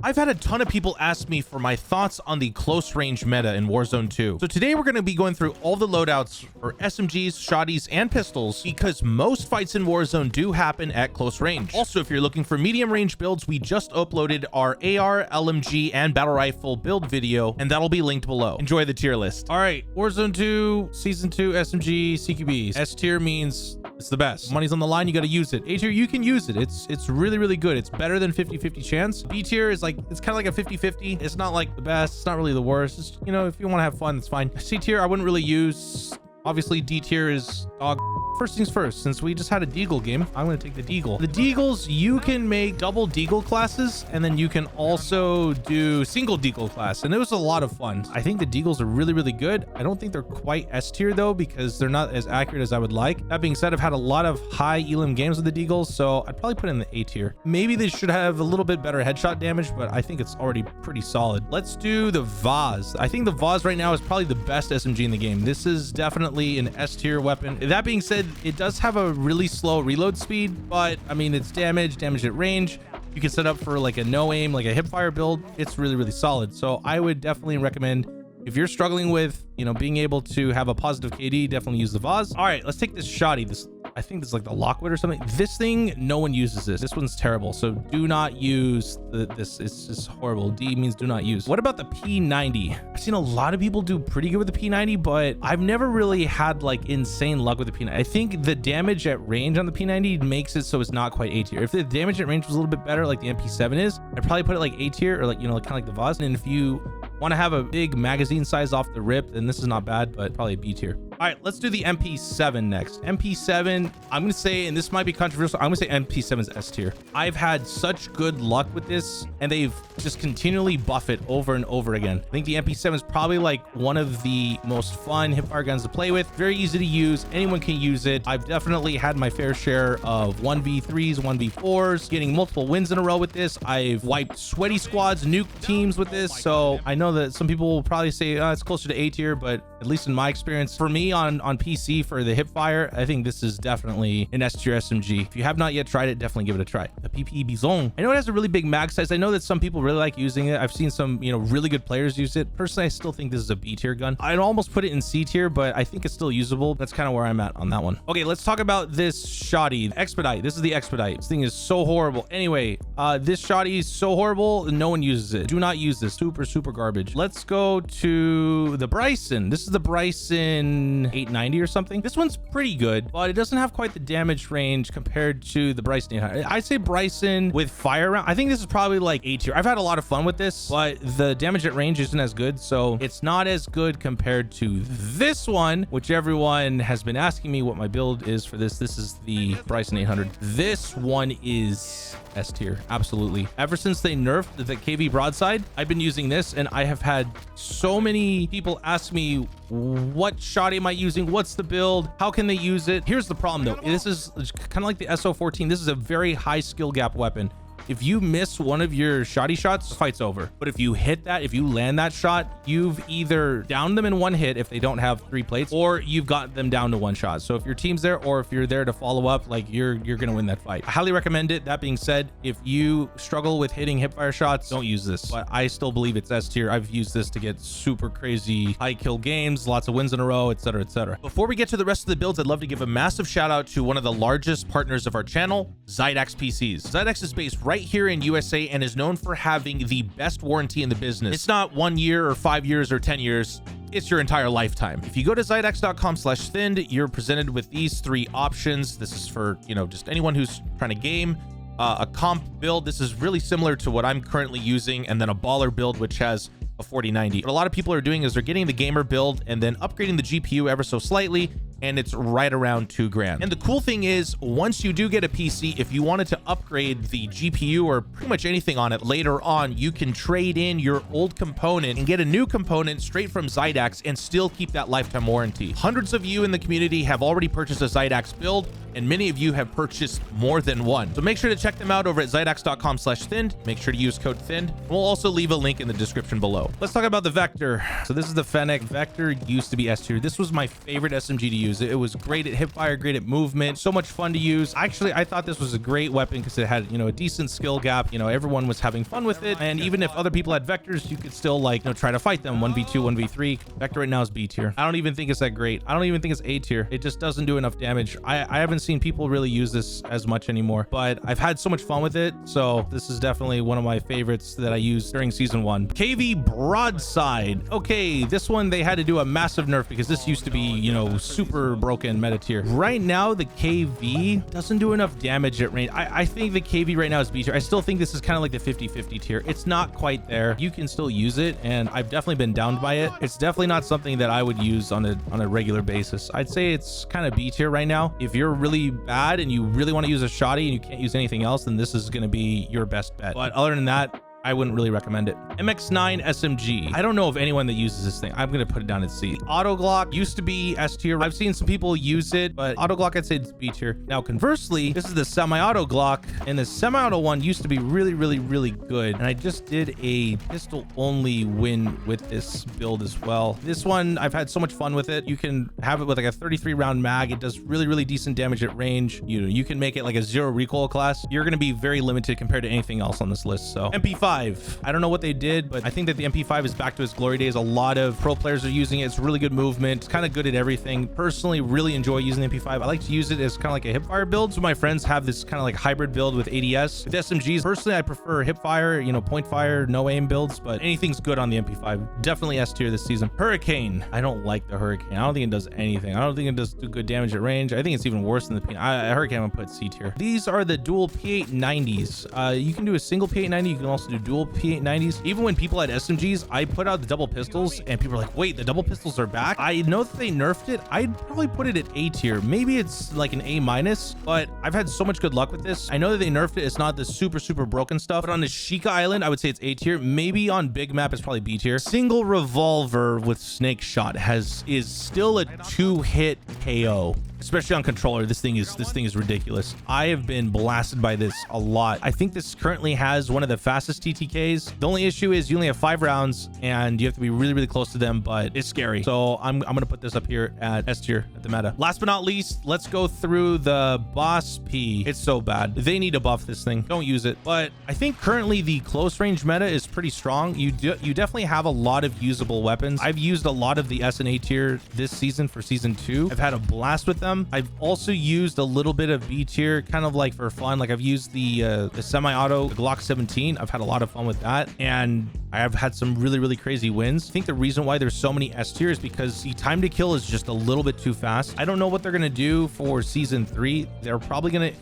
I've had a ton of people ask me for my thoughts on the close range meta in Warzone 2. So today we're going to be going through all the loadouts for SMGs, shotties, and pistols because most fights in Warzone do happen at close range. Also, if you're looking for medium range builds, we just uploaded our AR, LMG, and battle rifle build video, and that'll be linked below. Enjoy the tier list. All right, Warzone 2, Season 2, SMG, CQB. S tier means it's the best. Money's on the line, you got to use it. A tier, you can use it. It's really, really good. It's better than 50-50 chance. B tier is like, it's kind of like a 50-50. It's not like the best. It's not really the worst. It's, you know, if you want to have fun, it's fine. C tier, I wouldn't really use. Obviously, D tier is dog. First things first, since we just had a Deagle game, I'm going to take the Deagle. The Deagles, you can make double Deagle classes, and then you can also do single Deagle class, and it was a lot of fun. I think the Deagles are really, really good. I don't think they're quite S tier though, because they're not as accurate as I would like. That being said, I've had a lot of high elim games with the Deagles, so I'd probably put it in the A tier. Maybe they should have a little bit better headshot damage, but I think it's already pretty solid. Let's do the Vaz. I think the Vaz right now is probably the best SMG in the game. This is definitely an S tier weapon. That being said, it does have a really slow reload speed, but I mean, it's damage at range. You can set up for like a no aim, like a hipfire build. It's really, really solid. So I would definitely recommend, if you're struggling with, you know, being able to have a positive KD, definitely use the Vaz. All right, let's take this shotty. I think this is like the Lockwood or something. This thing, no one uses this. This one's terrible. So do not use this. It's just horrible. D means do not use. What about the P90? I've seen a lot of people do pretty good with the P90, but I've never really had like insane luck with the P90. I think the damage at range on the P90 makes it so it's not quite A tier. If the damage at range was a little bit better, like the MP7 is, I'd probably put it like A tier, or like, you know, like kind of like the Vaz. And if you want to have a big magazine size off the rip, then this is not bad, but probably a B tier. All right, let's do the MP7 next. MP7, I'm going to say, and this might be controversial, I'm going to say MP7 is S tier. I've had such good luck with this, and they've just continually buff it over and over again. I think the MP7 is probably like one of the most fun hipfire guns to play with. Very easy to use. Anyone can use it. I've definitely had my fair share of 1v3s, 1v4s, getting multiple wins in a row with this. I've wiped sweaty squads, nuke teams with this. So I know that some people will probably say it's closer to A tier, but at least in my experience, for me on PC for the hipfire, I think this is definitely an S tier SMG. If you have not yet tried it, definitely give it a try. The PP Bizon. I know it has a really big mag size. I know that some people really like using it. I've seen some, you know, really good players use it. Personally, I still think this is a B tier gun. I'd almost put it in C tier, but I think it's still usable. That's kind of where I'm at on that one. Okay, let's talk about this shotty. Expedite. This is the Expedite. This thing is so horrible. Anyway, this shotty is so horrible. No one uses it. Do not use this. Super, super garbage. Let's go to the Bryson. This is the Bryson 890 or something. This one's pretty good, but it doesn't have quite the damage range compared to the Bryson 800. I'd say Bryson with fire round. I think this is probably like A tier. I've had a lot of fun with this, but the damage at range isn't as good, so it's not as good compared to this one, which everyone has been asking me what my build is for this. This is the Bryson 800. This one is S tier, absolutely. Ever since they nerfed the KV Broadside, I've been using this, and I have had so many people ask me, what shot am I using? What's the build? How can they use it? Here's the problem though. This is kind of like the SO14. This is a very high skill gap weapon. If you miss one of your shotty shots, fight's over. But if you hit that, if you land that shot, you've either downed them in one hit if they don't have 3 plates, or you've got them down to 1 shot. So if your team's there, or if you're there to follow up, like you're gonna win that fight. I highly recommend it. That being said, if you struggle with hitting hipfire shots, don't use this. But I still believe it's S tier. I've used this to get super crazy high kill games, lots of wins in a row, etc., etc. Before we get to the rest of the builds, I'd love to give a massive shout out to one of the largest partners of our channel, Zydax PCs. Zydax is based right here in USA and is known for having the best warranty in the business. It's not 1 year or 5 years or 10 years. It's your entire lifetime. If you go to zydax.com/thinned, you're presented with these 3 options. This is for, you know, just anyone who's trying to game. A comp build. This is really similar to what I'm currently using, and then a baller build, which has a 4090. What a lot of people are doing is they're getting the gamer build and then upgrading the GPU ever so slightly, and it's right around $2 grand. And the cool thing is, once you do get a PC, if you wanted to upgrade the GPU or pretty much anything on it later on, you can trade in your old component and get a new component straight from Zydax and still keep that lifetime warranty. Hundreds of you in the community have already purchased a Zydax build, and many of you have purchased more than one. So make sure to check them out over at zydax.com/thinned. Make sure to use code thinned. We'll also leave a link in the description below. Let's talk about the Vector. So this is the Fennec. Vector used to be S tier. This was my favorite SMG to use. use. It was great at hipfire, great at movement, so much fun to use. Actually, I thought this was a great weapon because it had, you know, a decent skill gap. You know, everyone was having fun with it. And even if other people had vectors, you could still, like, you know, try to fight them. 1v2, 1v3. Vector right now is B tier. I don't even think it's that great. I don't even think it's A tier. It just doesn't do enough damage. I haven't seen people really use this as much anymore, but I've had so much fun with it. So this is definitely one of my favorites that I used during season 1. KV Broadside. Okay, this one they had to do a massive nerf because this used to be, you know, super broken meta tier. Right now, the KV doesn't do enough damage at range. I think the KV right now is B tier. I still think this is kind of like the 50-50 tier. It's not quite there. You can still use it, and I've definitely been downed by it. It's definitely not something that I would use on a regular basis. I'd say it's kind of B tier right now. If you're really bad and you really want to use a shotty and you can't use anything else, then this is going to be your best bet. But other than that, I wouldn't really recommend it. MX9 SMG. I don't know of anyone that uses this thing. I'm going to put it down at C. Auto Glock used to be S tier. I've seen some people use it, but Auto Glock, I'd say it's B tier. Now, conversely, this is the semi-auto Glock, and the semi-auto one used to be really, really, really good. And I just did a pistol only win with this build as well. This one, I've had so much fun with it. You can have it with like a 33 round mag. It does really, really decent damage at range. You can make it like a 0 recoil class. You're going to be very limited compared to anything else on this list. So MP5. I don't know what they did, but I think that the MP5 is back to its glory days. A lot of pro players are using it. It's really good movement. It's kind of good at everything. Personally, really enjoy using the MP5. I like to use it as kind of like a hipfire build. So my friends have this kind of like hybrid build with ADS. With SMGs, personally, I prefer hipfire, you know, point fire, no aim builds, but anything's good on the MP5. Definitely S tier this season. Hurricane. I don't like the Hurricane. I don't think it does anything. I don't think it does do good damage at range. I think it's even worse than the P90. Hurricane, I'm gonna put C tier. These are the dual P890s. You can do a single P890. You can also do dual P890s. Even when people had SMGs, I put out the double pistols and people are like, wait, the double pistols are back. I know that they nerfed it. I'd probably put it at A tier. Maybe it's like an A minus, but I've had so much good luck with this. I know that they nerfed it. It's not the super, super broken stuff, but on the Sheikah Island, I would say it's A tier. Maybe on big map, it's probably B tier. Single revolver with snake shot is still a 2-hit KO. Especially on controller. This thing is ridiculous. I have been blasted by this a lot. I think this currently has one of the fastest TTKs. The only issue is you only have 5 rounds and you have to be really, really close to them, but it's scary. So I'm gonna put this up here at S tier at the meta. Last but not least, let's go through the Bas P. It's so bad. They need to buff this thing. Don't use it. But I think currently the close range meta is pretty strong. You definitely have a lot of usable weapons. I've used a lot of the S and A tier this season for season 2. I've had a blast with them. I've also used a little bit of B tier, kind of like for fun. Like I've used the semi-auto, the Glock 17. I've had a lot of fun with that, and I have had some really, really crazy wins. I think the reason why there's so many S tier is because the time to kill is just a little bit too fast. I don't know what they're gonna do for season 3. They're probably gonna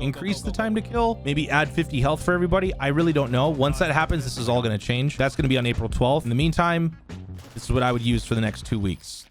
increase the time to kill, maybe add 50 health for everybody. I really don't know. Once that happens, this is all gonna change. That's gonna be on April 12th. In the meantime, this is what I would use for the next 2 weeks.